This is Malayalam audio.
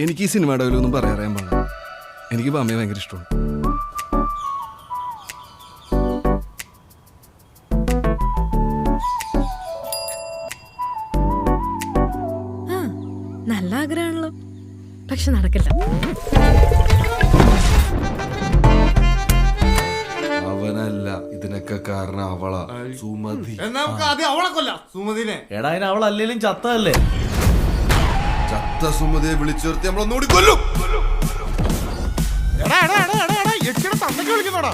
എനിക്ക് ഈ സിനിമ ഡയലോഗൊന്നും പറയാൻ പാടില്ല. എനിക്ക് ബാമയെ ഭയങ്കര ഇഷ്ടമാണ്. നല്ല ആഗ്രഹമാണല്ലോ, പക്ഷെ നടക്കില്ല. അവനല്ല ഇതിനൊക്കെ കാരണം അവളാ, സുമതി. അവളെ കൊല്ലാം സുമതിനെ. എടാ അതിന് അവൾ അല്ലെങ്കിലും ചത്തല്ലേ. ചത്ത സുമതിയെ വിളിച്ചേർത്തി നമ്മളൊന്നുകൂടി കൊല്ലും. എടാ തന്നൊക്കെ വിളിക്കുന്നോടാ.